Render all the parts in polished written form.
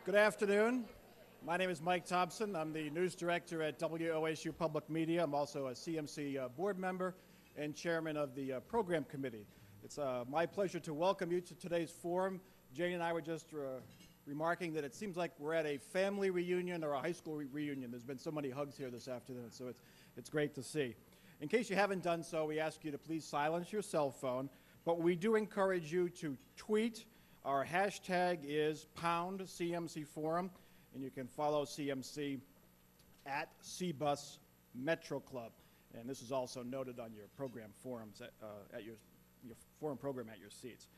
Good afternoon. My name is Mike Thompson. I'm the news director at WOSU Public Media. I'm also a CMC board member and chairman of the program committee. It's my pleasure to welcome you to today's forum. Jane and I were just remarking that it seems like we're at a family reunion or a high school reunion. There's been so many hugs here this afternoon, so it's great to see. In case you haven't done so, we ask you to please silence your cell phone, but we do encourage you to tweet. Our hashtag is #CMC Forum, and you can follow CMC at CBUS Metro Club. And this is also noted on your program forums at your forum program at your seats.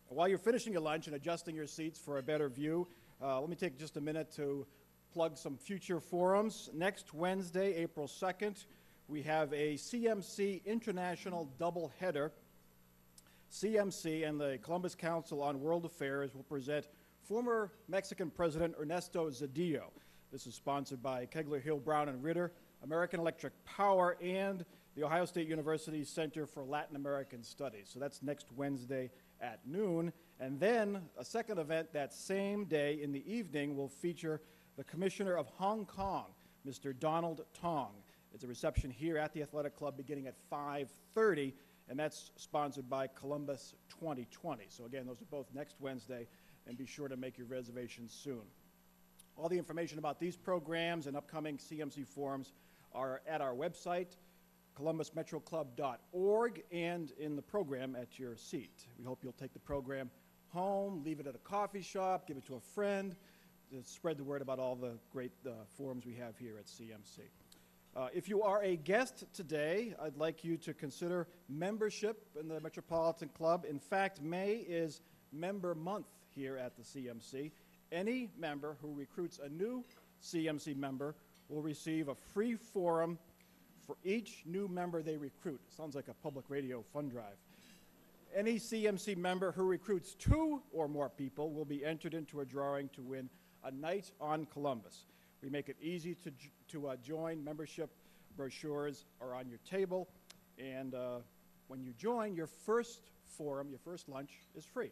And while you're finishing your lunch and adjusting your seats for a better view, let me take just a minute to plug some future forums. Next Wednesday, April 2nd, we have a CMC International doubleheader. CMC and the Columbus Council on World Affairs will present former Mexican President Ernesto Zedillo. This is sponsored by Kegler Hill Brown and Ritter, American Electric Power, and the Ohio State University Center for Latin American Studies. So that's next Wednesday at noon. And then a second event that same day in the evening will feature the Commissioner of Hong Kong, Mr. Donald Tong. It's a reception here at the Athletic Club beginning at 5:30, and that's sponsored by Columbus 2020. So again, those are both next Wednesday, and be sure to make your reservations soon. All the information about these programs and upcoming CMC forums are at our website, columbusmetroclub.org, and in the program at your seat. We hope you'll take the program home, leave it at a coffee shop, give it to a friend, to spread the word about all the great forums we have here at CMC. If you are a guest today, I'd like you to consider membership in the Metropolitan Club. In fact, May is Member Month here at the CMC. Any member who recruits a new CMC member will receive a free forum for each new member they recruit. Sounds like a public radio fund drive. Any CMC member who recruits 2 or more people will be entered into a drawing to win a night on Columbus. We make it easy to join. Membership brochures are on your table, and when you join, your first forum, your first lunch, is free.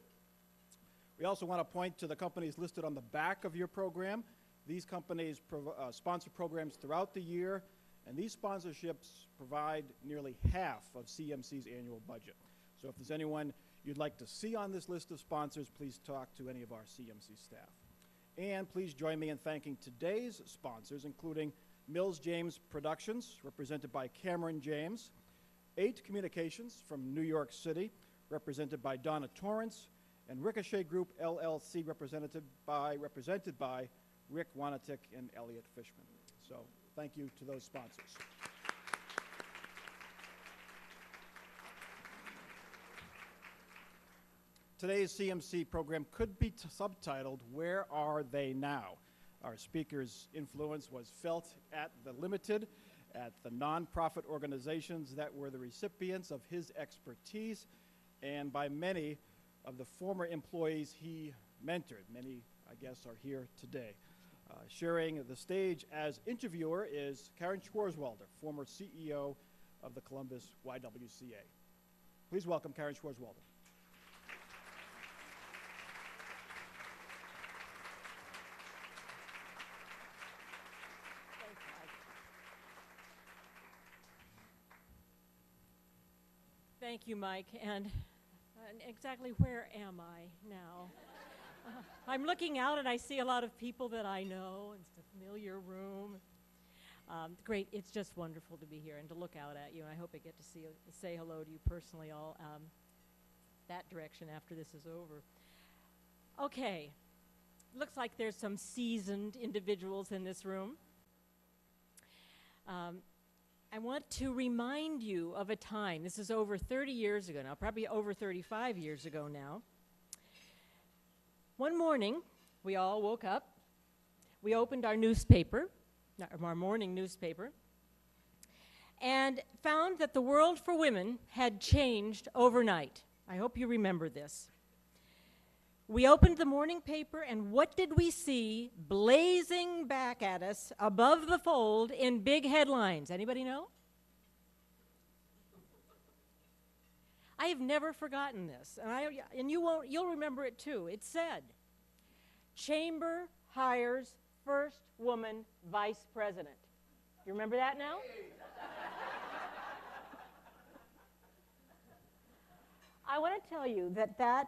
We also want to point to the companies listed on the back of your program. These companies sponsor programs throughout the year, and these sponsorships provide nearly half of CMC's annual budget. So if there's anyone you'd like to see on this list of sponsors, please talk to any of our CMC staff. And please join me in thanking today's sponsors, including Mills James Productions, represented by Cameron James, 8 Communications from New York City, represented by Donna Torrance, and Ricochet Group LLC, represented by Rick Wanatik and Elliot Fishman. So thank you to those sponsors. Today's CMC program could be subtitled, "Where Are They Now?" Our speaker's influence was felt at the Limited, at the nonprofit organizations that were the recipients of his expertise, and by many of the former employees he mentored. Many, I guess, are here today. Sharing the stage as interviewer is Karen Schwarzwalder, former CEO of the Columbus YWCA. Please welcome Karen Schwarzwalder. Thank you, Mike. And exactly where am I now? I'm looking out and I see a lot of people that I know. It's a familiar room. Great. It's just wonderful to be here and to look out at you. And I hope I get to say hello to you personally all that direction after this is over. Okay. Looks like there's some seasoned individuals in this room. I want to remind you of a time, this is over 30 years ago now, probably over 35 years ago now. One morning, we all woke up, we opened our newspaper, our morning newspaper, and found that the world for women had changed overnight. I hope you remember this. We opened the morning paper, and what did we see blazing back at us above the fold in big headlines? Anybody know? I have never forgotten this, and you'll remember it too. It said, Chamber hires first woman vice president. You remember that now? I want to tell you that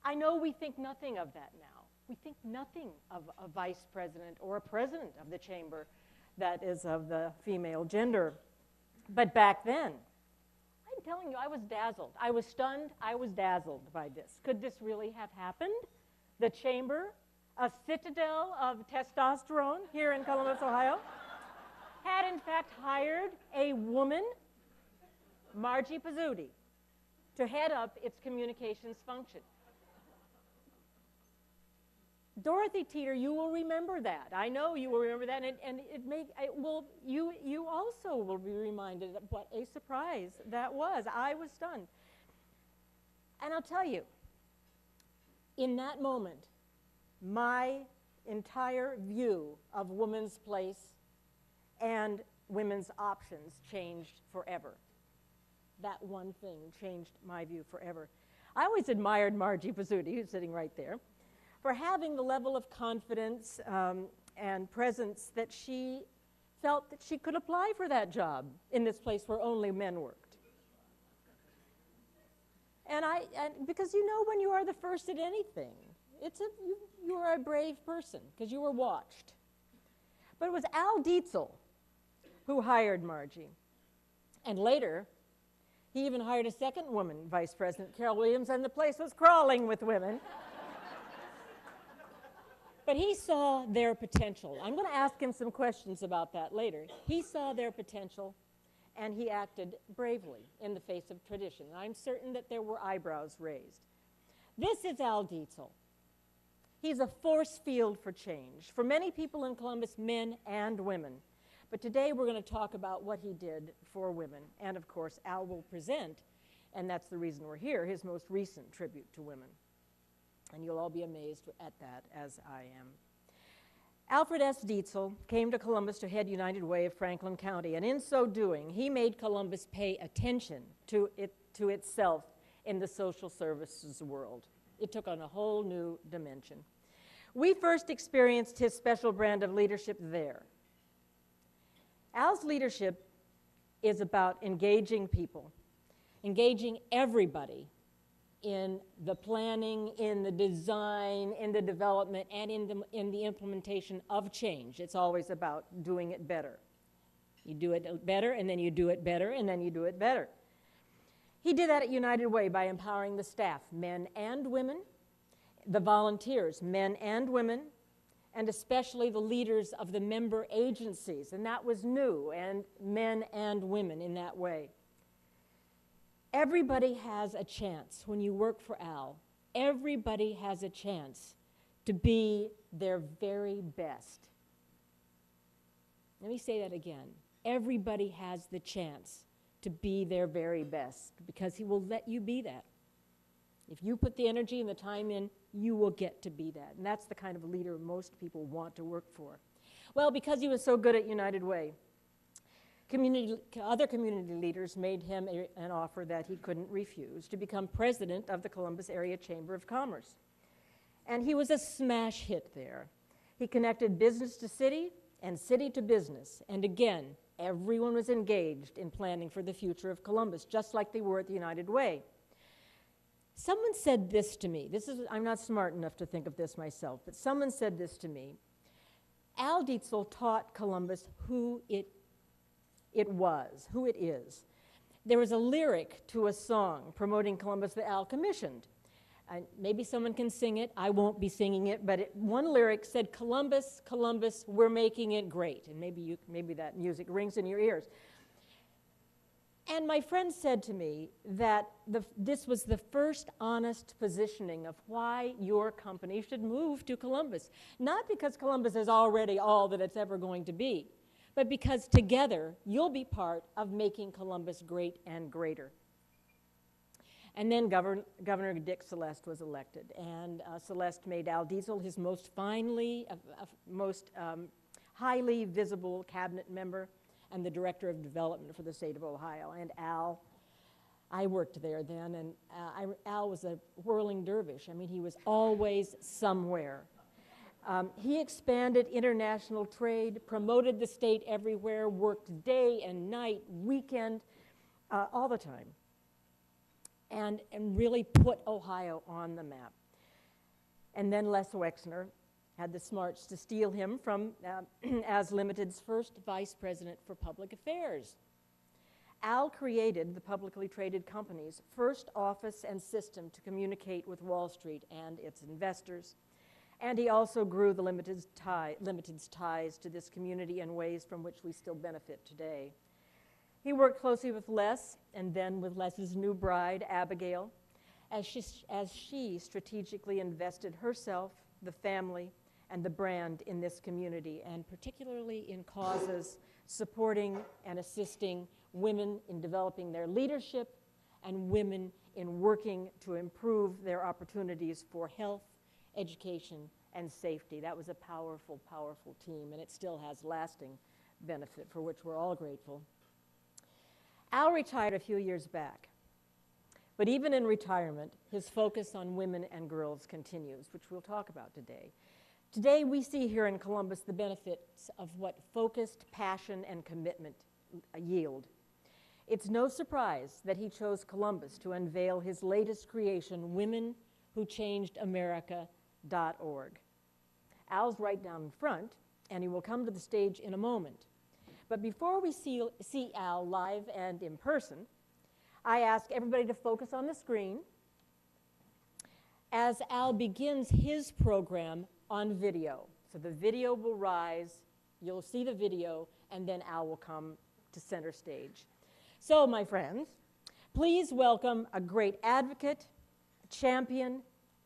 I know we think nothing of that now. We think nothing of a vice president or a president of the chamber that is of the female gender. But back then, I'm telling you, I was dazzled. I was stunned. I was dazzled by this. Could this really have happened? The chamber, a citadel of testosterone here in Columbus, Ohio, had in fact hired a woman, Margie Pizzuti, to head up its communications function. Dorothy Teeter, you will remember that. I know you will remember that, and you also will be reminded of what a surprise that was. I was stunned. And I'll tell you, in that moment, my entire view of women's place and women's options changed forever. That one thing changed my view forever. I always admired Margie Pizzuti, who's sitting right there, for having the level of confidence and presence that she felt that she could apply for that job in this place where only men worked. And because you know when you are the first at anything, you are a brave person because you were watched. But it was Al Dietzel who hired Margie. And later, he even hired a second woman vice president, Carol Williams, and the place was crawling with women. But he saw their potential. I'm going to ask him some questions about that later. He saw their potential, and he acted bravely in the face of tradition. I'm certain that there were eyebrows raised. This is Al Dietzel. He's a force field for change for many people in Columbus, men and women. But today we're going to talk about what he did for women. And of course, Al will present, and that's the reason we're here, his most recent tribute to women. And you'll all be amazed at that, as I am. Alfred S. Dietzel came to Columbus to head United Way of Franklin County, and in so doing, he made Columbus pay attention to itself in the social services world. It took on a whole new dimension. We first experienced his special brand of leadership there. Al's leadership is about engaging people, engaging everybody in the planning, in the design, in the development, and in the implementation of change. It's always about doing it better. You do it better, and then you do it better, and then you do it better. He did that at United Way by empowering the staff, men and women, the volunteers, men and women, and especially the leaders of the member agencies, and that was new, and men and women in that way. Everybody has a chance when you work for Al. Everybody has a chance to be their very best. Let me say that again. Everybody has the chance to be their very best because he will let you be that. If you put the energy and the time in, you will get to be that. And that's the kind of leader most people want to work for. Well, because he was so good at United Way, other community leaders made him an offer that he couldn't refuse to become president of the Columbus Area Chamber of Commerce. And he was a smash hit there. He connected business to city and city to business. And again, everyone was engaged in planning for the future of Columbus, just like they were at the United Way. Someone said this to me. I'm not smart enough to think of this myself, but someone said this to me. Al Dietzel taught Columbus who it is. There was a lyric to a song promoting Columbus that Al commissioned. Maybe someone can sing it. I won't be singing it, but one lyric said, "Columbus, Columbus, we're making it great." And maybe that music rings in your ears. And my friend said to me that this was the first honest positioning of why your company should move to Columbus. Not because Columbus is already all that it's ever going to be, but because together you'll be part of making Columbus great and greater. And then Governor Dick Celeste was elected, and Celeste made Al Dietzel his most highly visible cabinet member and the director of development for the state of Ohio. And Al, I worked there then, and Al was a whirling dervish. I mean, he was always somewhere. He expanded international trade, promoted the state everywhere, worked day and night, weekend, all the time, and really put Ohio on the map. And then Les Wexner had the smarts to steal him from as Limited's first vice president for public affairs. Al created the publicly traded company's first office and system to communicate with Wall Street and its investors. And he also grew the Limited's ties to this community in ways from which we still benefit today. He worked closely with Les and then with Les's new bride, Abigail, as she strategically invested herself, the family, and the brand in this community, and particularly in causes supporting and assisting women in developing their leadership and women in working to improve their opportunities for health, education, and safety. That was a powerful, powerful team, and it still has lasting benefit for which we're all grateful. Al retired a few years back, but even in retirement, his focus on women and girls continues, which we'll talk about today. Today, we see here in Columbus the benefits of what focused passion and commitment yield. It's no surprise that he chose Columbus to unveil his latest creation, WomenWhoChangedAmerica.org. Al's right down in front, and he will come to the stage in a moment. But before we see Al live and in person, I ask everybody to focus on the screen as Al begins his program on video. So the video will rise, you'll see the video, and then Al will come to center stage. So, my friends, please welcome a great advocate, champion,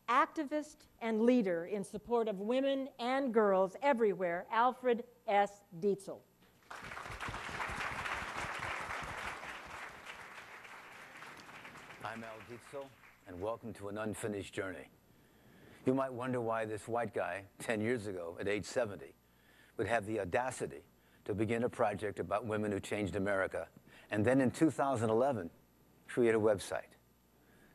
activist, and leader in support of women and girls everywhere, Alfred S. Dietzel. I'm Al Dietzel, and welcome to an unfinished journey. You might wonder why this white guy, 10 years ago, at age 70, would have the audacity to begin a project about women who changed America, and then in 2011, create a website.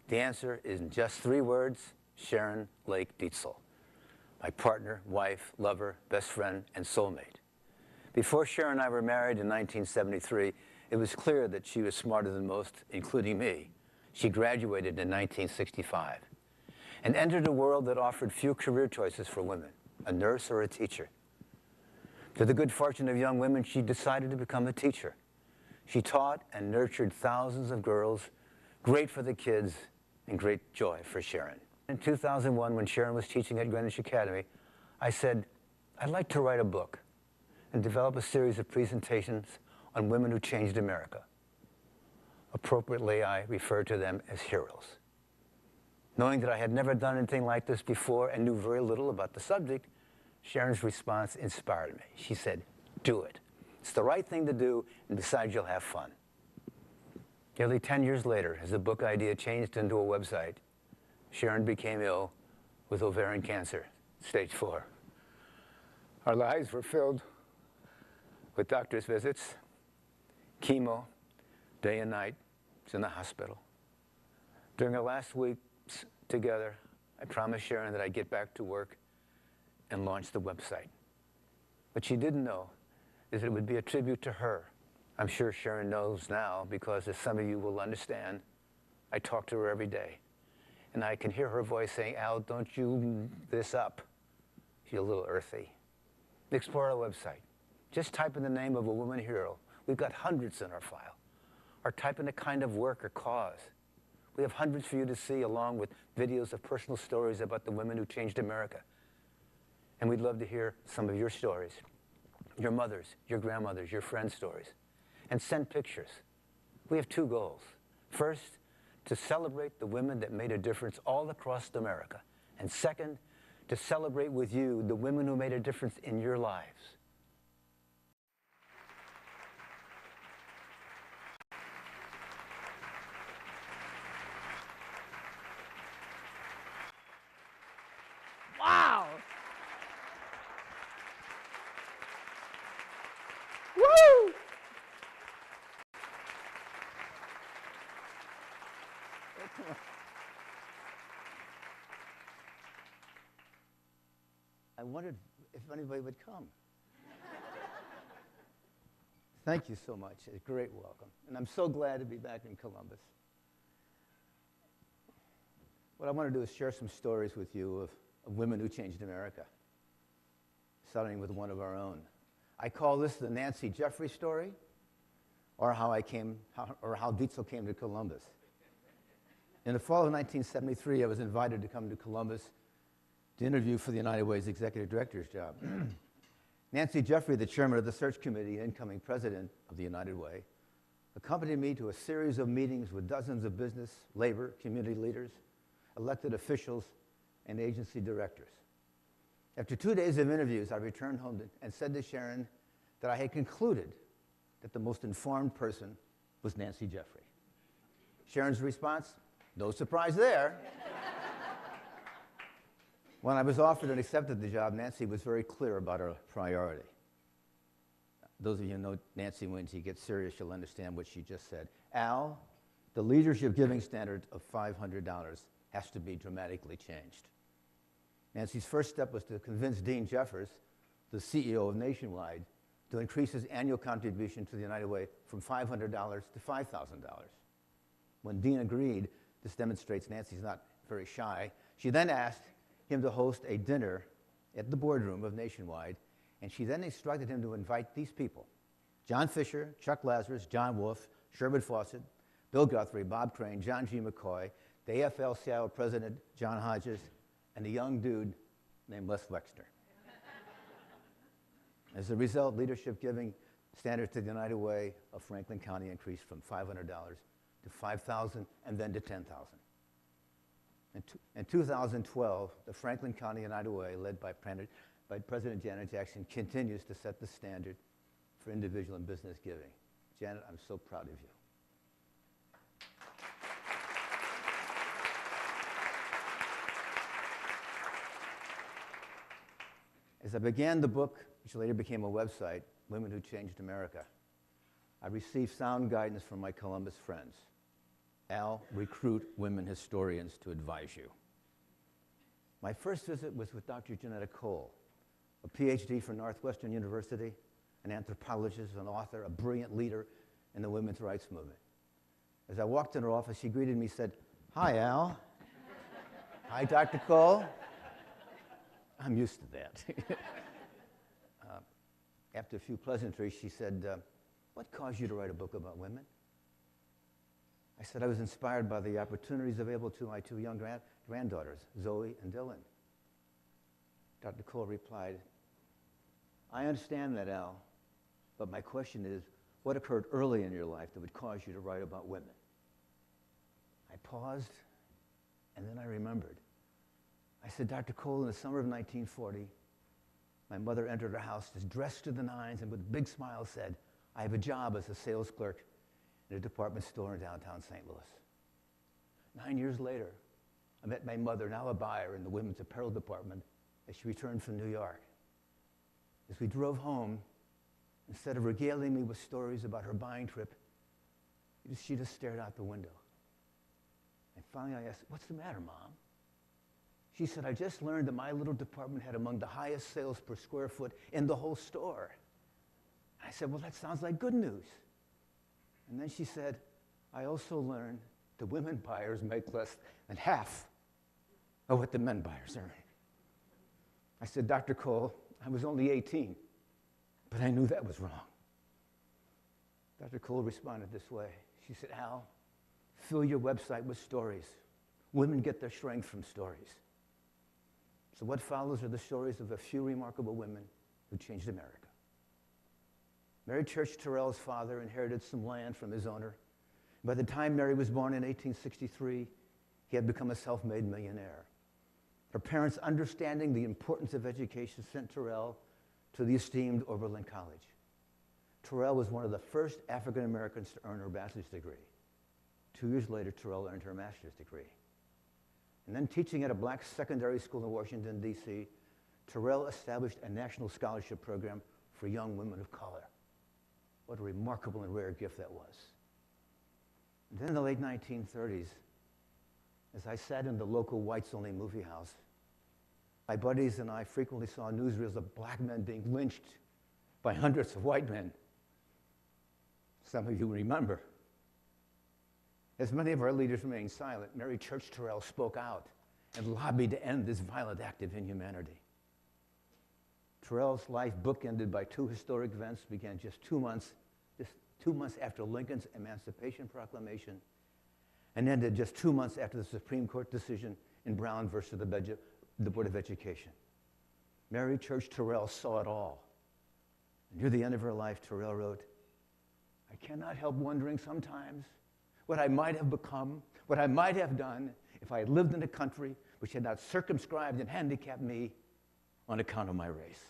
The answer is in just 3 words: Sharon Lake Dietzel, my partner, wife, lover, best friend, and soulmate. Before Sharon and I were married in 1973, it was clear that she was smarter than most, including me. She graduated in 1965 and entered a world that offered few career choices for women, a nurse or a teacher. To the good fortune of young women, she decided to become a teacher. She taught and nurtured thousands of girls, great for the kids and great joy for Sharon. In 2001, when Sharon was teaching at Greenwich Academy, I said, I'd like to write a book and develop a series of presentations on women who changed America. Appropriately, I refer to them as heroes. Knowing that I had never done anything like this before and knew very little about the subject, Sharon's response inspired me. She said, do it. It's the right thing to do, and besides, you'll have fun. Nearly 10 years later, as the book idea changed into a website, Sharon became ill with ovarian cancer, stage 4. Our lives were filled with doctor's visits, chemo, day and night. She's in the hospital. During our last weeks together, I promised Sharon that I'd get back to work and launch the website. What she didn't know is that it would be a tribute to her. I'm sure Sharon knows now because, as some of you will understand, I talk to her every day. And I can hear her voice saying, Al, don't you this up. She's a little earthy. Explore our website. Just type in the name of a woman hero. We've got hundreds in our file. Or type in a kind of work or cause. We have hundreds for you to see, along with videos of personal stories about the women who changed America. And we'd love to hear some of your stories, your mothers, your grandmothers, your friends' stories. And send pictures. We have 2 goals. First, to celebrate the women that made a difference all across America. And second, to celebrate with you the women who made a difference in your lives. Wow! Woo! I wondered if anybody would come. Thank you so much. A great welcome. And I'm so glad to be back in Columbus. What I want to do is share some stories with you of women who changed America, starting with one of our own. I call this the Nancy Jeffrey story, or how Dietzel came to Columbus. In the fall of 1973, I was invited to come to Columbus to interview for the United Way's executive director's job. Nancy Jeffrey, the chairman of the search committee, incoming president of the United Way, accompanied me to a series of meetings with dozens of business, labor, community leaders, elected officials, and agency directors. After 2 days of interviews, I returned home and said to Sharon that I had concluded that the most informed person was Nancy Jeffrey. Sharon's response, no surprise there. When I was offered and accepted the job, Nancy was very clear about her priority. Those of you who know Nancy, when she gets serious, you'll understand what she just said. Al, the leadership giving standard of $500 has to be dramatically changed. Nancy's first step was to convince Dean Jeffers, the CEO of Nationwide, to increase his annual contribution to the United Way from $500 to $5,000. When Dean agreed, this demonstrates Nancy's not very shy, she then asked him to host a dinner at the boardroom of Nationwide, and she then instructed him to invite these people: John Fisher, Chuck Lazarus, John Wolfe, Sherwood Fawcett, Bill Guthrie, Bob Crane, John G. McCoy, the AFL-CIO president, John Hodges, and a young dude named Les Wexner. As a result, leadership giving standards to the United Way of Franklin County increased from $500 to $5,000 and then to $10,000. In 2012, the Franklin County United Way, led by President Janet Jackson, continues to set the standard for individual and business giving. Janet, I'm so proud of you. As I began the book, which later became a website, Women Who Changed America, I received sound guidance from my Columbus friends. Al, recruit women historians to advise you. My first visit was with Dr. Janetta Cole, a PhD from Northwestern University, an anthropologist, an author, a brilliant leader in the women's rights movement. As I walked in her office, she greeted me and said, "Hi, Al." "Hi, Dr. Cole." I'm used to that. After a few pleasantries, she said, "What caused you to write a book about women?" I said, "I was inspired by the opportunities available to my two young granddaughters, Zoe and Dylan." Dr. Cole replied, "I understand that, Al, but my question is, what occurred early in your life that would cause you to write about women?" I paused, and then I remembered. I said, "Dr. Cole, in the summer of 1940, my mother entered her house just dressed to the nines and with a big smile said, 'I have a job as a sales clerk in a department store in downtown St. Louis.' 9 years later, I met my mother, now a buyer in the women's apparel department, as she returned from New York. As we drove home, instead of regaling me with stories about her buying trip, she just stared out the window. And finally I asked, 'What's the matter, Mom?' She said, 'I just learned that my little department had among the highest sales per square foot in the whole store.' I said, 'Well, that sounds like good news.' And then she said, 'I also learned that women buyers make less than half of what the men buyers earn.' I said, 'Dr. Cole, I was only 18, but I knew that was wrong.' Dr. Cole responded this way. She said, 'Al, fill your website with stories. Women get their strength from stories.' So what follows are the stories of a few remarkable women who changed America. Mary Church Terrell's father inherited some land from his owner. By the time Mary was born in 1863, he had become a self-made millionaire. Her parents, understanding the importance of education, sent Terrell to the esteemed Oberlin College. Terrell was one of the first African Americans to earn her bachelor's degree. 2 years later, Terrell earned her master's degree. And then teaching at a black secondary school in Washington, D.C., Terrell established a national scholarship program for young women of color. What a remarkable and rare gift that was. And then in the late 1930s, as I sat in the local whites-only movie house, My buddies and I frequently saw newsreels of black men being lynched by hundreds of white men. Some of you remember. As many of our leaders remained silent, Mary Church Terrell spoke out and lobbied to end this violent act of inhumanity. Terrell's life, bookended by two historic events, began just 2 months after Lincoln's Emancipation Proclamation and ended just 2 months after the Supreme Court decision in Brown versus the Board of Education. Mary Church Terrell saw it all. And near the end of her life, Terrell wrote, "I cannot help wondering sometimes what I might have become, what I might have done if I had lived in a country which had not circumscribed and handicapped me on account of my race."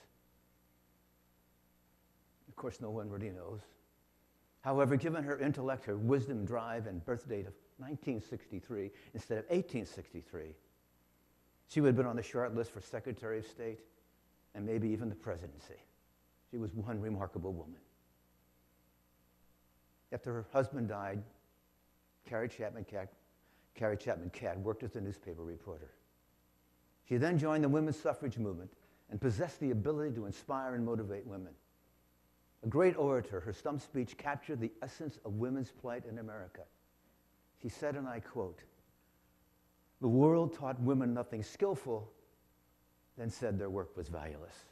Of course, no one really knows. However, given her intellect, her wisdom, drive, and birth date of 1963 instead of 1863, she would have been on the short list for Secretary of State and maybe even the presidency. She was one remarkable woman. After her husband died, Carrie Chapman Catt worked as a newspaper reporter. She then joined the women's suffrage movement and possessed the ability to inspire and motivate women. A great orator, her stump speech captured the essence of women's plight in America. She said, and I quote, "The world taught women nothing skillful, then said their work was valueless.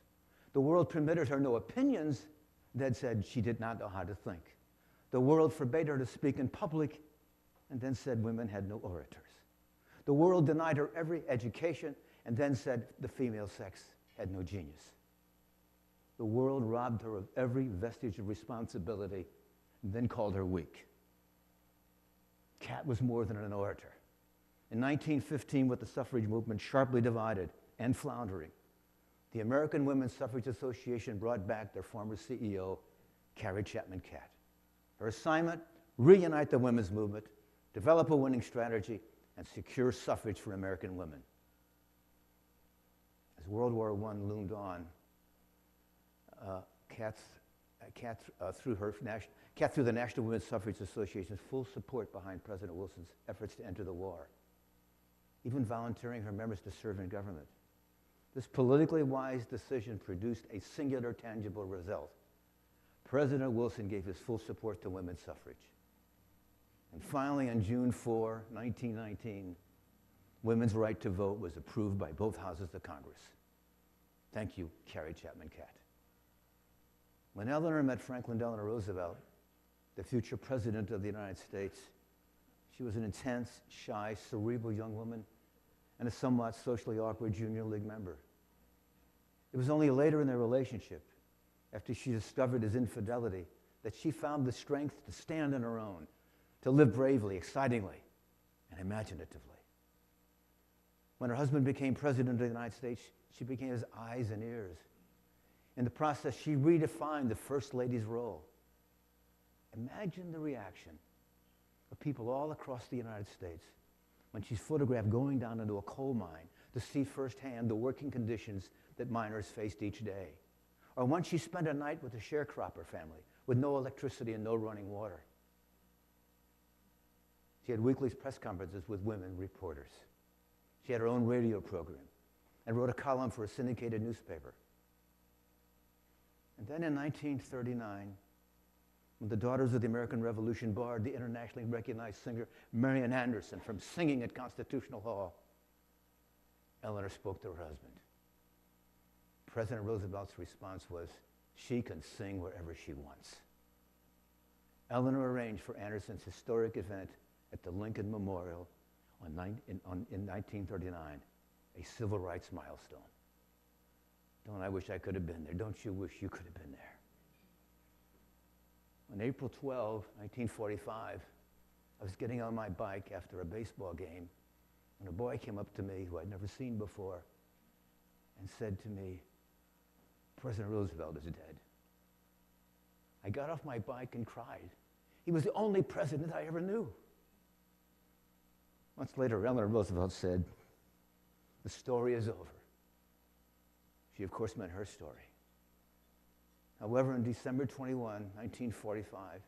The world permitted her no opinions, then said she did not know how to think. The world forbade her to speak in public, and then said women had no orators. The world denied her every education, and then said the female sex had no genius. The world robbed her of every vestige of responsibility, and then called her weak." Catt was more than an orator. In 1915, with the suffrage movement sharply divided and floundering, the American Women's Suffrage Association brought back their former CEO, Carrie Chapman Catt. Her assignment, reunite the women's movement, develop a winning strategy, and secure suffrage for American women. As World War I loomed on, Catt threw the National Women's Suffrage Association's full support behind President Wilson's efforts to enter the war, even volunteering her members to serve in government. This politically wise decision produced a singular, tangible result. President Wilson gave his full support to women's suffrage. And finally, on June 4, 1919, women's right to vote was approved by both houses of Congress. Thank you, Carrie Chapman Catt. When Eleanor met Franklin Delano Roosevelt, the future president of the United States, she was an intense, shy, cerebral young woman and a somewhat socially awkward junior league member. It was only later in their relationship, after she discovered his infidelity, that she found the strength to stand on her own, to live bravely, excitingly, and imaginatively. When her husband became president of the United States, she became his eyes and ears. In the process, she redefined the First Lady's role. Imagine the reaction of people all across the United States when she's photographed going down into a coal mine to see firsthand the working conditions that miners faced each day. Or when she spent a night with the sharecropper family with no electricity and no running water. She had weekly press conferences with women reporters. She had her own radio program and wrote a column for a syndicated newspaper. And then in 1939, when the Daughters of the American Revolution barred the internationally recognized singer Marian Anderson from singing at Constitutional Hall, Eleanor spoke to her husband. President Roosevelt's response was, "She can sing wherever she wants." Eleanor arranged for Anderson's historic event at the Lincoln Memorial in 1939, a civil rights milestone. Don't I wish I could have been there? Don't you wish you could have been there? On April 12, 1945, I was getting on my bike after a baseball game, and a boy came up to me who I'd never seen before and said to me, "President Roosevelt is dead." I got off my bike and cried. He was the only president I ever knew. Months later, Eleanor Roosevelt said, "The story is over." She, of course, meant her story. However, on December 21, 1945,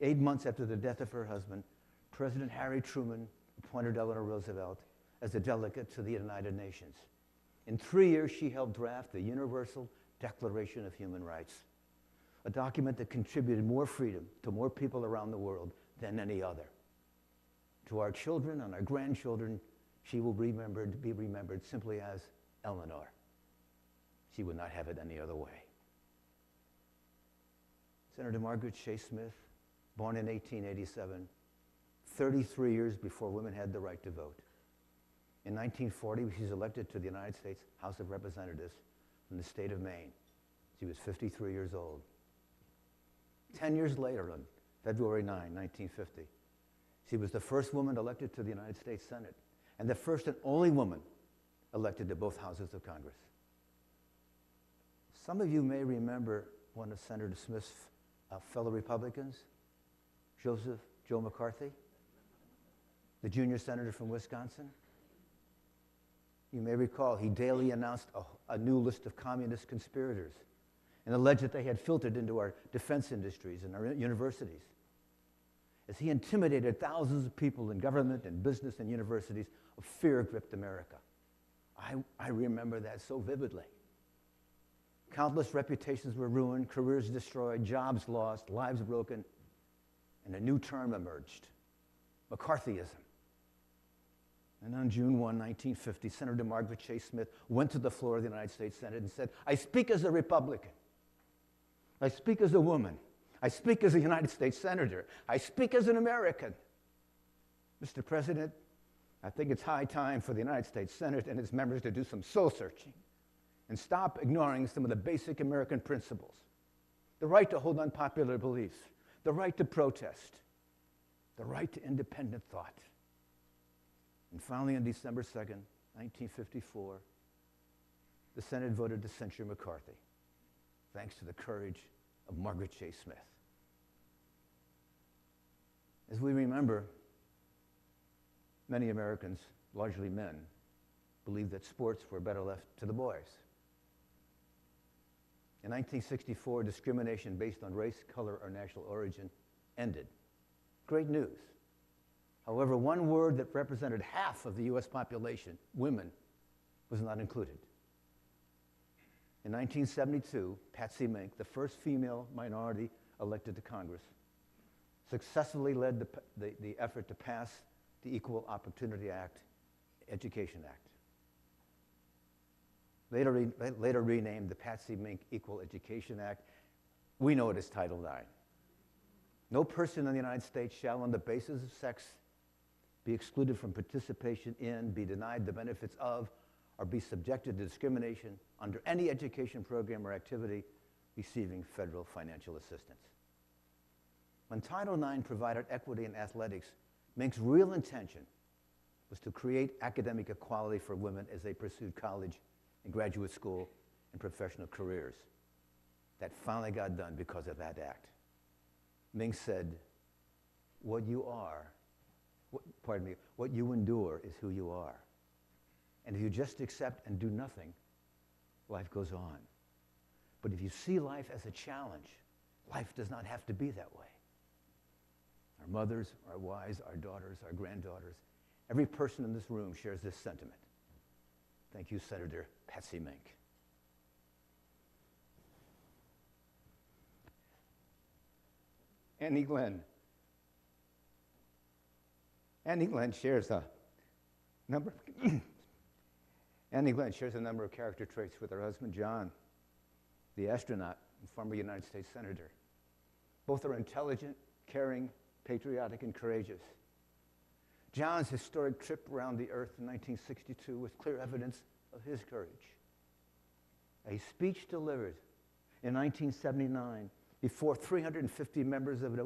8 months after the death of her husband, President Harry Truman appointed Eleanor Roosevelt as a delegate to the United Nations. In 3 years, she helped draft the Universal Declaration of Human Rights, a document that contributed more freedom to more people around the world than any other. To our children and our grandchildren, she will be remembered simply as Eleanor. She would not have it any other way. Senator Margaret Chase Smith, born in 1887, 33 years before women had the right to vote. In 1940, she was elected to the United States House of Representatives from the state of Maine. She was 53 years old. 10 years later, on February 9, 1950, she was the first woman elected to the United States Senate and the first and only woman elected to both houses of Congress. Some of you may remember one of Senator Smith's fellow Republicans, Joe McCarthy, the junior senator from Wisconsin. You may recall he daily announced a new list of communist conspirators and alleged that they had filtered into our defense industries and our universities. As he intimidated thousands of people in government and business and universities, a fear gripped America. I remember that so vividly. Countless reputations were ruined, careers destroyed, jobs lost, lives broken, and a new term emerged, McCarthyism. And on June 1, 1950, Senator Margaret Chase Smith went to the floor of the United States Senate and said, "I speak as a Republican. I speak as a woman. I speak as a United States Senator. I speak as an American. Mr. President, I think it's high time for the United States Senate and its members to do some soul searching and stop ignoring some of the basic American principles. The right to hold unpopular beliefs, the right to protest, the right to independent thought." And finally, on December 2nd, 1954, the Senate voted to censure McCarthy, thanks to the courage of Margaret Chase Smith. As we remember, many Americans, largely men, believed that sports were better left to the boys. In 1964, discrimination based on race, color, or national origin ended. Great news. However, one word that represented half of the U.S. population, women, was not included. In 1972, Patsy Mink, the first female minority elected to Congress, successfully led the effort to pass the Equal Opportunity Act, Education Act. Later renamed the Patsy Mink Equal Education Act. We know it as Title IX. No person in the United States shall, on the basis of sex, be excluded from participation in, be denied the benefits of, or be subjected to discrimination under any education program or activity receiving federal financial assistance. When Title IX provided equity in athletics, Mink's real intention was to create academic equality for women as they pursued college and graduate school and professional careers. That finally got done because of that act. Mink said, what you endure is who you are. And if you just accept and do nothing, life goes on. But if you see life as a challenge, life does not have to be that way. Our mothers, our wives, our daughters, our granddaughters, every person in this room shares this sentiment. Thank you, Senator Patsy Mink. Annie Glenn shares a number of character traits with her husband, John, the astronaut and former United States Senator. Both are intelligent, caring, patriotic, and courageous. John's historic trip around the earth in 1962 was clear evidence of his courage. A speech delivered in 1979 before 350 members of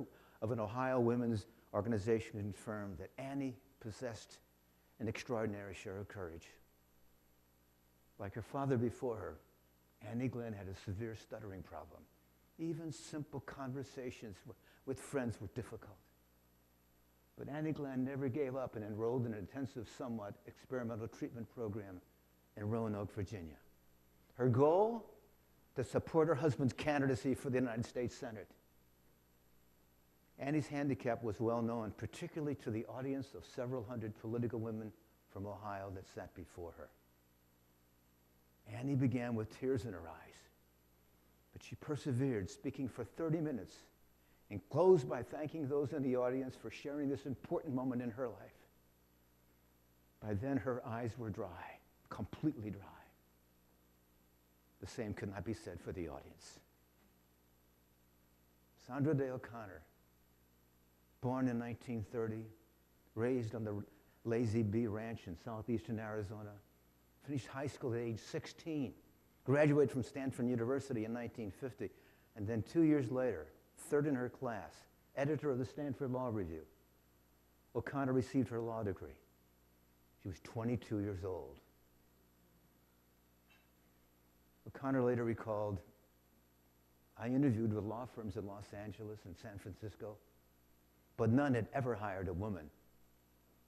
an Ohio women's organization confirmed that Annie possessed an extraordinary share of courage. Like her father before her, Annie Glenn had a severe stuttering problem. Even simple conversations with friends were difficult. But Annie Glenn never gave up and enrolled in an intensive, somewhat experimental treatment program in Roanoke, Virginia. Her goal? To support her husband's candidacy for the United States Senate. Annie's handicap was well known, particularly to the audience of several hundred political women from Ohio that sat before her. Penny began with tears in her eyes, but she persevered, speaking for 30 minutes, and closed by thanking those in the audience for sharing this important moment in her life. By then, her eyes were dry, completely dry. The same could not be said for the audience. Sandra Day O'Connor, born in 1930, raised on the Lazy Bee Ranch in southeastern Arizona, finished high school at age 16, graduated from Stanford University in 1950, and then 2 years later, third in her class, editor of the Stanford Law Review. O'Connor received her law degree. She was 22 years old. O'Connor later recalled, I interviewed with law firms in Los Angeles and San Francisco, but none had ever hired a woman,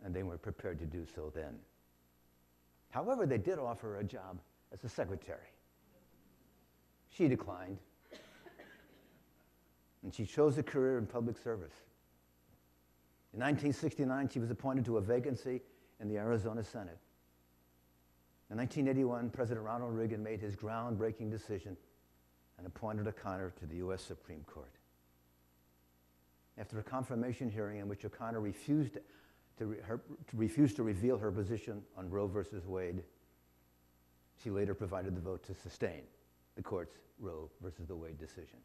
and they weren't prepared to do so then. However, they did offer her a job as a secretary. She declined, and she chose a career in public service. In 1969, she was appointed to a vacancy in the Arizona Senate. In 1981, President Ronald Reagan made his groundbreaking decision and appointed O'Connor to the U.S. Supreme Court. After a confirmation hearing in which O'Connor refused to reveal her position on Roe versus Wade, she later provided the vote to sustain the court's Roe versus the Wade decision.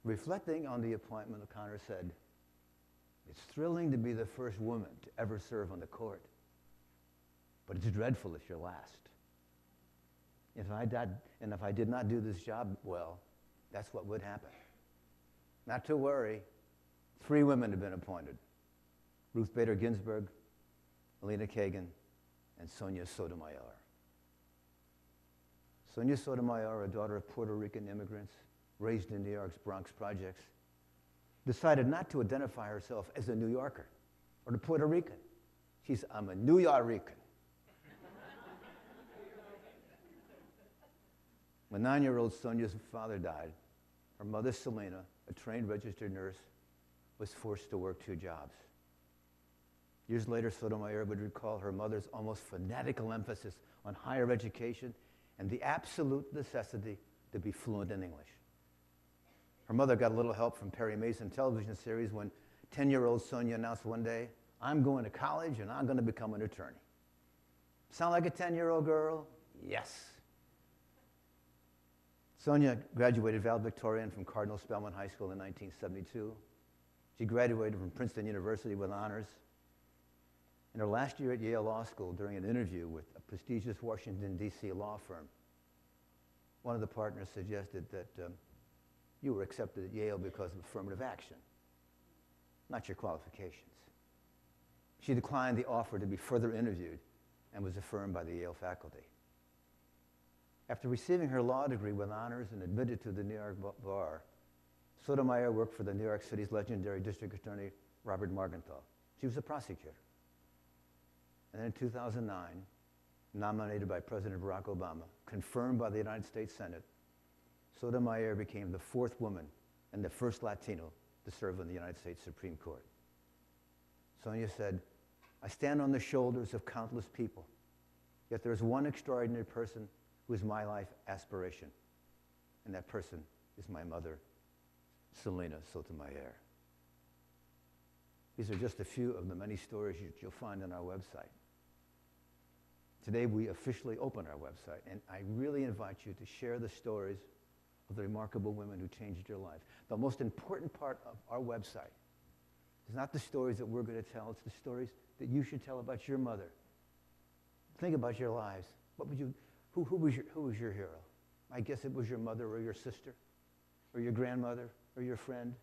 Reflecting on the appointment, O'Connor said, "It's thrilling to be the first woman to ever serve on the court, but it's dreadful if you're last. If I did not do this job well, that's what would happen. Not to worry, 3 women have been appointed: Ruth Bader Ginsburg, Elena Kagan, and Sonia Sotomayor." Sonia Sotomayor, a daughter of Puerto Rican immigrants raised in New York's Bronx projects, decided not to identify herself as a New Yorker or a Puerto Rican. I'm a New Yorican. When 9-year-old Sonia's father died, her mother, Selena, a trained registered nurse, was forced to work 2 jobs. Years later, Sotomayor would recall her mother's almost fanatical emphasis on higher education and the absolute necessity to be fluent in English. Her mother got a little help from Perry Mason television series when 10-year-old Sonia announced one day, "I'm going to college and I'm going to become an attorney." Sound like a 10-year-old girl? Yes. Sonia graduated valedictorian from Cardinal Spellman High School in 1972. She graduated from Princeton University with honors. In her last year at Yale Law School, during an interview with a prestigious Washington, D.C. law firm, one of the partners suggested that you were accepted at Yale because of affirmative action, not your qualifications. She declined the offer to be further interviewed and was affirmed by the Yale faculty. After receiving her law degree with honors and admitted to the New York bar, Sotomayor worked for the New York City's legendary district attorney, Robert Morgenthau. She was a prosecutor. And then in 2009, nominated by President Barack Obama, confirmed by the United States Senate, Sotomayor became the 4th woman and the first Latino to serve on the United States Supreme Court. Sonia said, "I stand on the shoulders of countless people, yet there is one extraordinary person who is my life aspiration, and that person is my mother, Selena Sotomayor." These are just a few of the many stories you'll find on our website. Today, we officially open our website, and I really invite you to share the stories of the remarkable women who changed your life. The most important part of our website is not the stories that we're going to tell, it's the stories that you should tell about your mother. Think about your lives. Who was your hero? I guess it was your mother or your sister or your grandmother or your friend.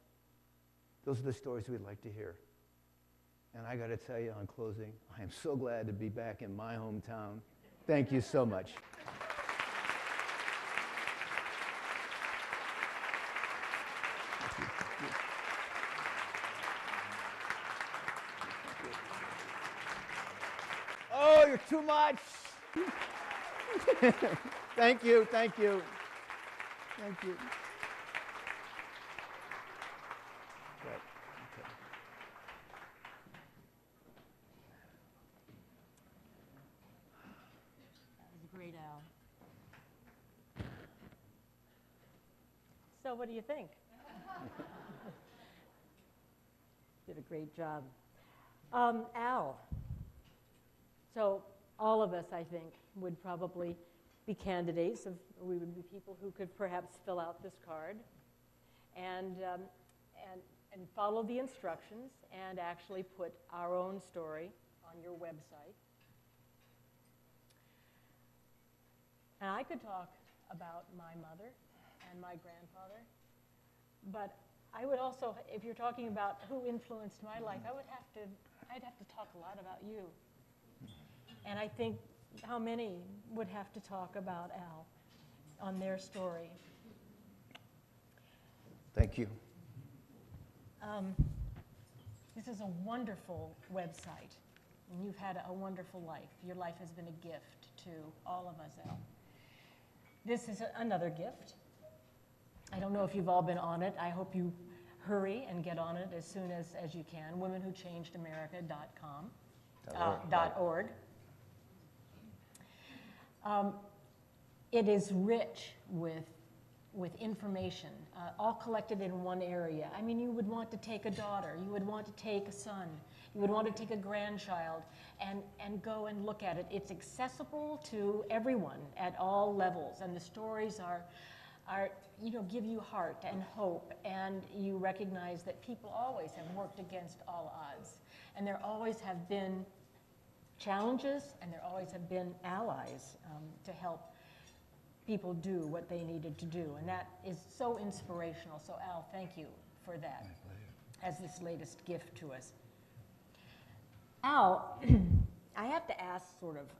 Those are the stories we'd like to hear. And I got to tell you, in closing, I am so glad to be back in my hometown. Thank you so much. Oh, you're too much. Thank you, thank you. Thank you. Right. Okay. That was great, Al. So what do you think? Did a great job. Al, so all of us, I think, would probably be candidates. We would be people who could perhaps fill out this card and follow the instructions and actually put our own story on your website. And I could talk about my mother and my grandfather, but I would also, if you're talking about who influenced my life, I'd have to talk a lot about you. And I think how many would have to talk about Al on their story. Thank you. This is a wonderful website, and you've had a wonderful life. Your life has been a gift to all of us, Al. This is another gift. I don't know if you've all been on it. I hope you hurry and get on it as soon as you can. WomenWhoChangedAmerica.com. .org. It is rich with information, all collected in one area. I mean, you would want to take a daughter, you would want to take a son, you would want to take a grandchild and go and look at it. It's accessible to everyone at all levels, and the stories are give you heart and hope, and you recognize that people always have worked against all odds, and there always have been challenges, and there always have been allies to help people do what they needed to do, and that is so inspirational. So Al, thank you for that as this latest gift to us. Al, I have to ask sort of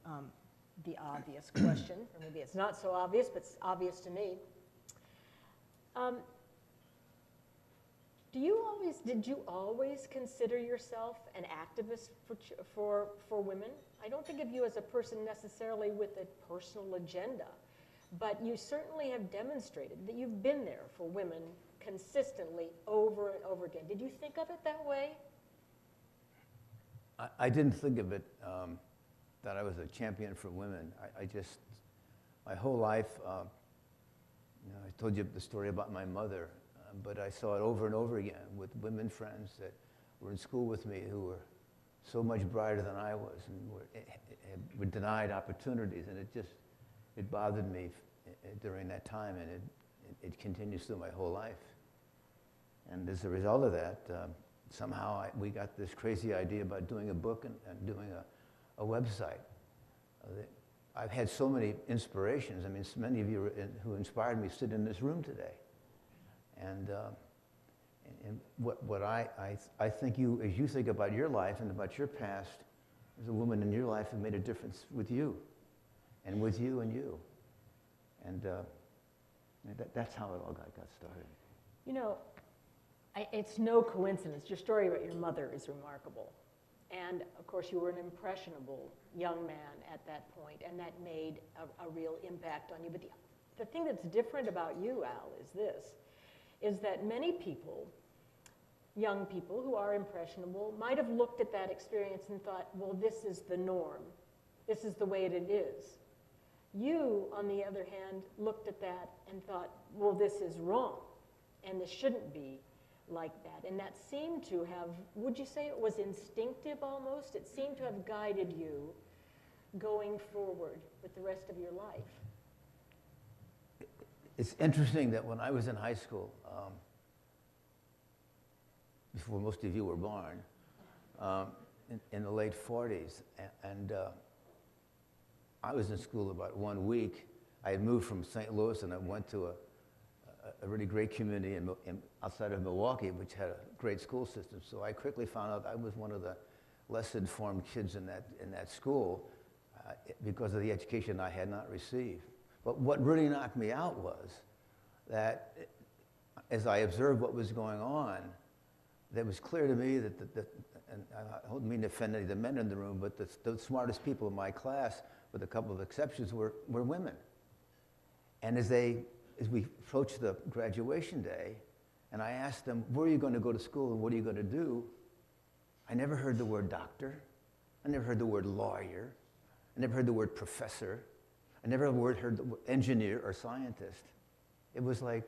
the obvious question, or maybe it's not so obvious, but it's obvious to me. Did you always consider yourself an activist for women? I don't think of you as a person necessarily with a personal agenda, but you certainly have demonstrated that you've been there for women consistently over and over again. Did you think of it that way? I didn't think of it that I was a champion for women. I just, my whole life, I told you the story about my mother, but I saw it over and over again with women friends that were in school with me who were so much brighter than I was and were denied opportunities, and it bothered me during that time, and it continues through my whole life. And as a result of that, somehow we got this crazy idea about doing a book and doing a website. I've had so many inspirations. I mean, so many of you who inspired me sit in this room today. And what I think as you think about your life and about your past, there's a woman in your life who made a difference with you, and with you and you. And that's how it all got started. You know, it's no coincidence. Your story about your mother is remarkable. And of course, you were an impressionable young man at that point, and that made a real impact on you. But the thing that's different about you, Al, is that many people, young people who are impressionable, might have looked at that experience and thought, well, this is the norm. This is the way it is. You, on the other hand, looked at that and thought, well, this is wrong, and this shouldn't be like that. And that seemed to have, would you say it was instinctive almost? It seemed to have guided you going forward with the rest of your life. It's interesting that when I was in high school, before most of you were born, in the late 40s, and I was in school about 1 week. I had moved from St. Louis, and I went to a really great community outside of Milwaukee, which had a great school system. So I quickly found out I was one of the less informed kids in that school because of the education I had not received. But what really knocked me out was that as I observed what was going on, it was clear to me that, and I don't mean to offend any of the men in the room, but the smartest people in my class, with a couple of exceptions, were women. And as we approached the graduation day, and I asked them, where are you going to go to school and what are you going to do? I never heard the word doctor. I never heard the word lawyer. I never heard the word professor. I never heard the word engineer or scientist. It was like,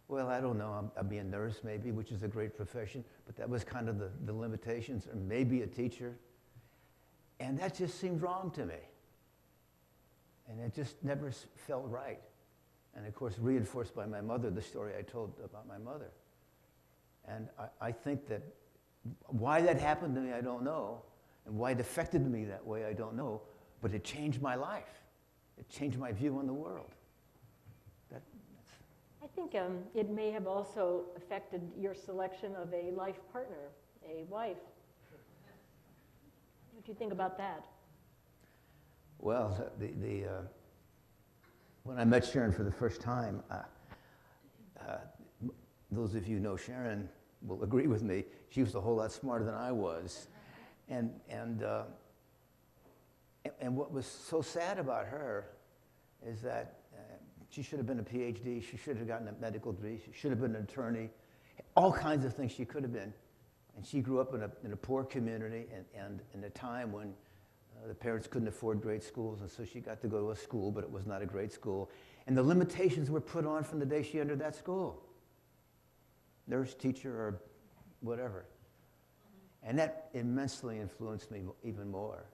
well, I don't know, I'll be a nurse maybe, which is a great profession, but that was kind of the limitations, or maybe a teacher. And that just seemed wrong to me. And it just never felt right. And of course, reinforced by my mother, the story I told about my mother. And I think that why that happened to me, I don't know. And why it affected me that way, I don't know. But it changed my life. It changed my view on the world. I think it may have also affected your selection of a life partner, a wife. What do you think about that? Well, when I met Sharon for the first time, those of you who know Sharon will agree with me. She was a whole lot smarter than I was, and what was so sad about her is that she should have been a PhD. She should have gotten a medical degree. She should have been an attorney. All kinds of things she could have been, and she grew up in a poor community and in a time when the parents couldn't afford great schools, and so she got to go to a school, but it was not a great school. And the limitations were put on from the day she entered that school. Nurse, teacher, or whatever. And that immensely influenced me even more.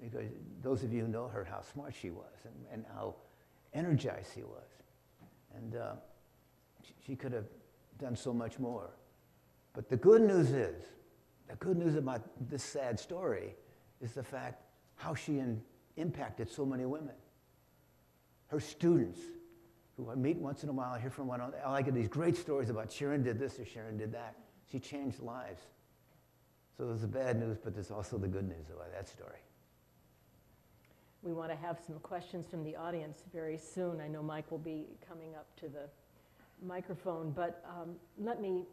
Because those of you who know her, how smart she was and how energized she was. And she could have done so much more. But the good news about this sad story is the fact how she impacted so many women. Her students, who I meet once in a while, I hear from one, I get these great stories about Sharon did this or Sharon did that. She changed lives. So there's the bad news, but there's also the good news about that story. We want to have some questions from the audience very soon. I know Mike will be coming up to the microphone, but let me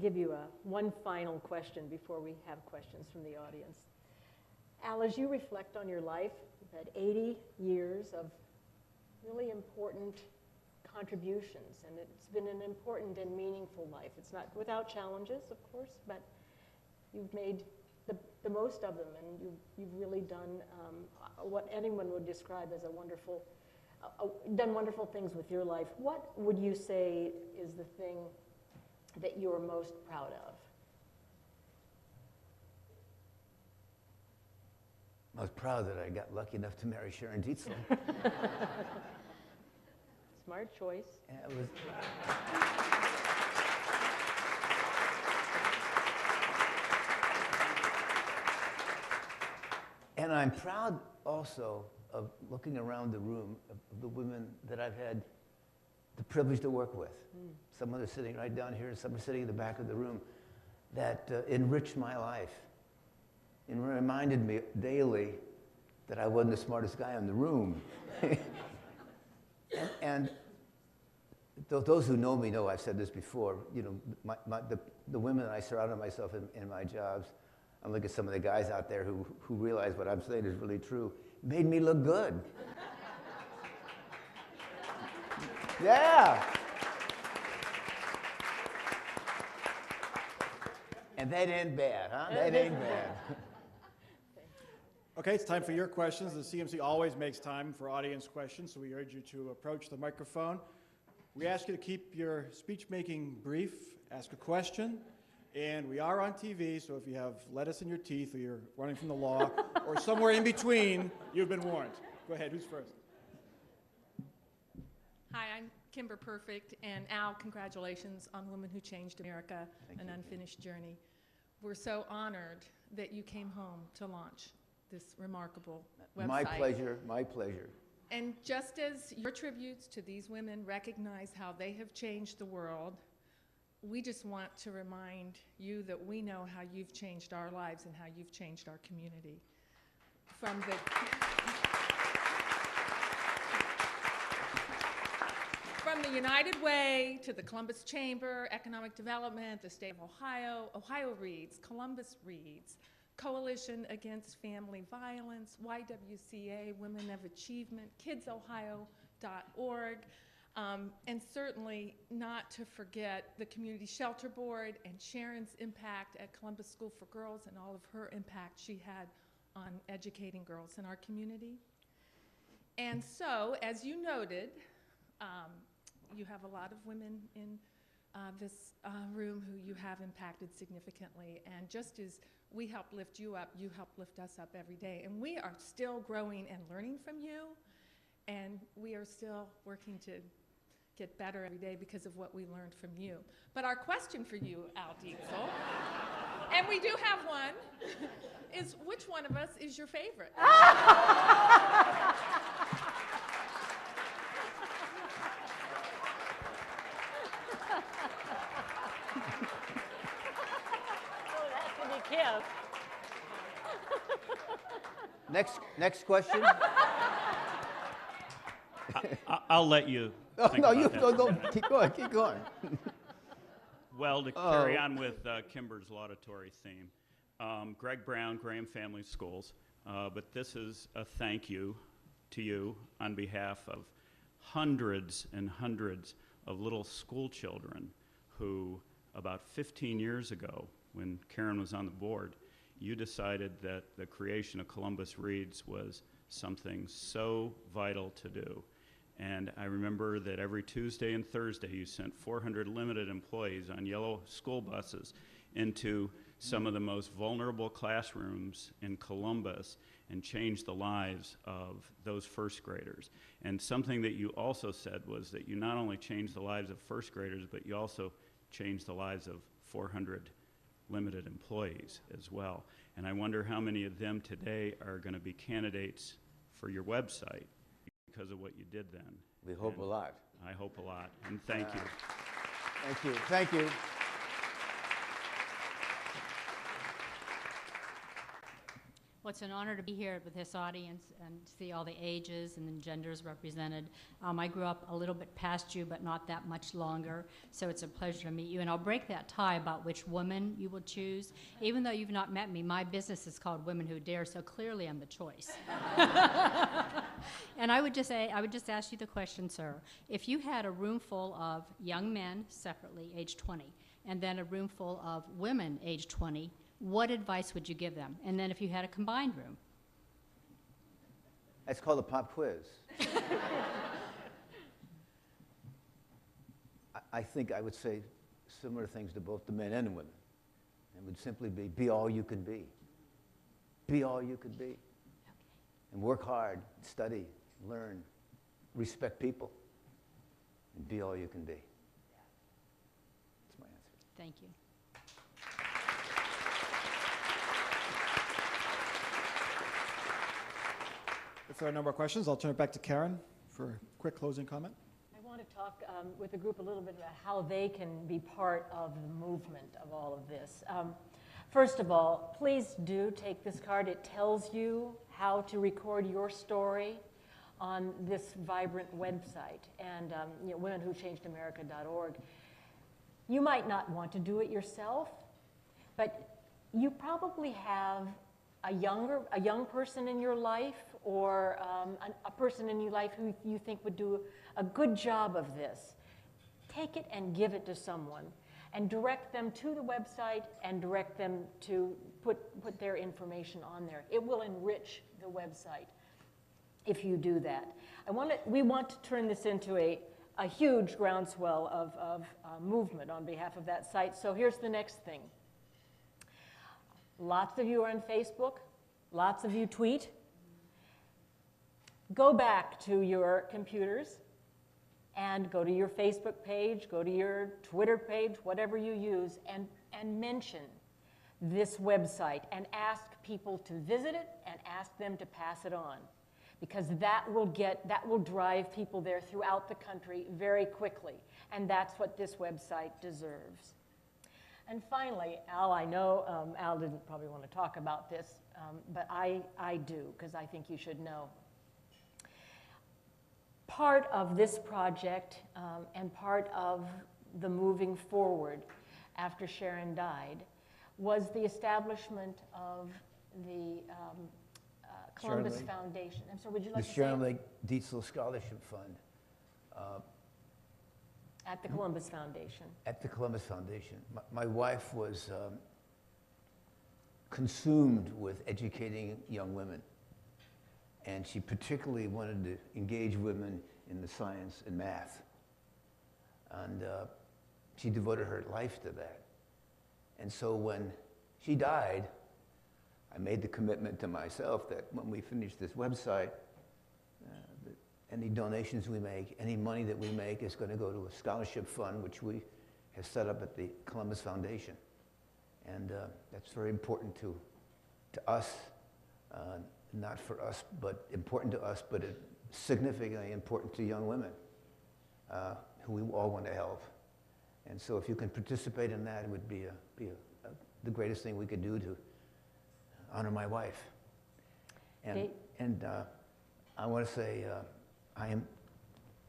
give you one final question before we have questions from the audience. Al, as you reflect on your life, you've had 80 years of really important contributions, and it's been an important and meaningful life. It's not without challenges, of course, but you've made the most of them, and you've really done what anyone would describe as done wonderful things with your life. What would you say is the thing that you're most proud of? I was proud that I got lucky enough to marry Sharon Dietzel. Smart choice. Yeah, it was. And I'm proud also of looking around the room of the women that I've had the privilege to work with. Some are sitting right down here, some are sitting in the back of the room, that enriched my life and reminded me daily that I wasn't the smartest guy in the room. and those who know me know I've said this before. You know, the women that I surrounded myself in my jobs, I look at some of the guys out there who realize what I'm saying is really true, made me look good. Yeah. And that ain't bad, huh? That ain't bad. Okay, it's time for your questions. The CMC always makes time for audience questions, so we urge you to approach the microphone. We ask you to keep your speech-making brief, ask a question, and we are on TV, so if you have lettuce in your teeth or you're running from the law or somewhere in between, you've been warned. Go ahead, who's first? Hi, I'm Kimber Perfect, and Al, congratulations on Women Who Changed America, An Unfinished Journey. We're so honored that you came home to launch this remarkable website. My pleasure, my pleasure. And just as your tributes to these women recognize how they have changed the world, we just want to remind you that we know how you've changed our lives and how you've changed our community. From the United Way to the Columbus Chamber, Economic Development, the State of Ohio, Ohio Reads, Columbus Reads, Coalition Against Family Violence, YWCA, Women of Achievement, kidsohio.org, and certainly not to forget the Community Shelter Board and Sharon's impact at Columbus School for Girls and all of her impact she had on educating girls in our community. And so, as you noted, you have a lot of women in this room who you have impacted significantly. And just as we help lift you up, you help lift us up every day. And we are still growing and learning from you. And we are still working to get better every day because of what we learned from you. But our question for you, Al Dietzel, and we do have one, is which one of us is your favorite? Next question. I'll let you. Oh, think no, about you that. go. Keep going. Keep going. Well, to carry on with Kimber's laudatory theme, Greg Brown, Graham Family Schools, but this is a thank you to you on behalf of hundreds and hundreds of little school children who, about 15 years ago, when Karen was on the board, you decided that the creation of Columbus Reads was something so vital to do. And I remember that every Tuesday and Thursday you sent 400 limited employees on yellow school buses into some of the most vulnerable classrooms in Columbus and changed the lives of those first graders. And something that you also said was that you not only changed the lives of first graders, but you also changed the lives of 400 limited employees as well. And I wonder how many of them today are going to be candidates for your website because of what you did then. We hope a lot. I hope a lot, and thank you. Thank you. Thank you. Well, it's an honor to be here with this audience and see all the ages and the genders represented. I grew up a little bit past you, but not that much longer, so it's a pleasure to meet you. And I'll break that tie about which woman you will choose. Even though you've not met me, my business is called Women Who Dare, so clearly I'm the choice. And I would just ask you the question, sir. If you had a room full of young men separately, age 20, and then a room full of women, age 20, what advice would you give them? And then if you had a combined room? That's called a pop quiz. I think I would say similar things to both the men and the women. It would simply be all you can be. Be all you could be. Okay. And work hard, study, learn, respect people, and be all you can be. That's my answer. Thank you. If there are no more questions, I'll turn it back to Karen for a quick closing comment. I want to talk with the group a little bit about how they can be part of the movement of all of this. First of all, please do take this card. It tells you how to record your story on this vibrant website, and womenwhochangedamerika.org. You might not want to do it yourself, but you probably have a young person in your life or a person in your life who you think would do a good job of this. Take it and give it to someone and direct them to the website and direct them to put their information on there. It will enrich the website if you do that. We want to turn this into a huge groundswell of movement on behalf of that site. So here's the next thing. Lots of you are on Facebook. Lots of you tweet. Go back to your computers and go to your Facebook page, go to your Twitter page, whatever you use, and mention this website and ask people to visit it and ask them to pass it on. Because that will drive people there throughout the country very quickly. And that's what this website deserves. And finally, Al, I know Al didn't probably want to talk about this, but I do, because I think you should know. Part of this project and part of the moving forward after Sharon died was the establishment of the Columbus Foundation. And so would you like to say? The Sharon Lake Dietzel Scholarship Fund. At the Columbus Foundation. At the Columbus Foundation. My wife was consumed with educating young women. and she particularly wanted to engage women in the science and math. And she devoted her life to that. And so when she died, I made the commitment to myself that when we finish this website, that any donations we make, any money that we make is going to go to a scholarship fund, which we have set up at the Columbus Foundation. And that's very important to us, not for us, but important to us, but significantly important to young women who we all want to help. And so if you can participate in that, it would be the greatest thing we could do to honor my wife. And I want to say I am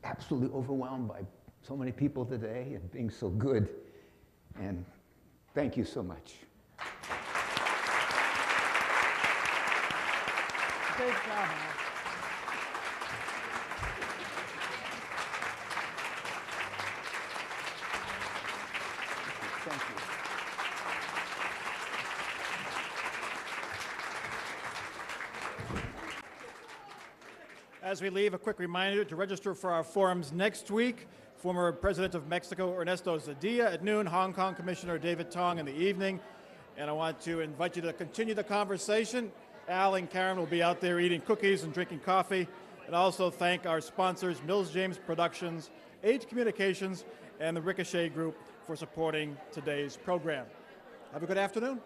absolutely overwhelmed by so many people today and being so good. And thank you so much. Good job, Al. Thank you. As we leave, a quick reminder to register for our forums next week. Former President of Mexico, Ernesto Zedillo at noon, Hong Kong Commissioner David Tong in the evening. And I want to invite you to continue the conversation. Al and Karen will be out there eating cookies and drinking coffee. And also thank our sponsors, Mills James Productions, Age Communications, and the Ricochet Group for supporting today's program. Have a good afternoon.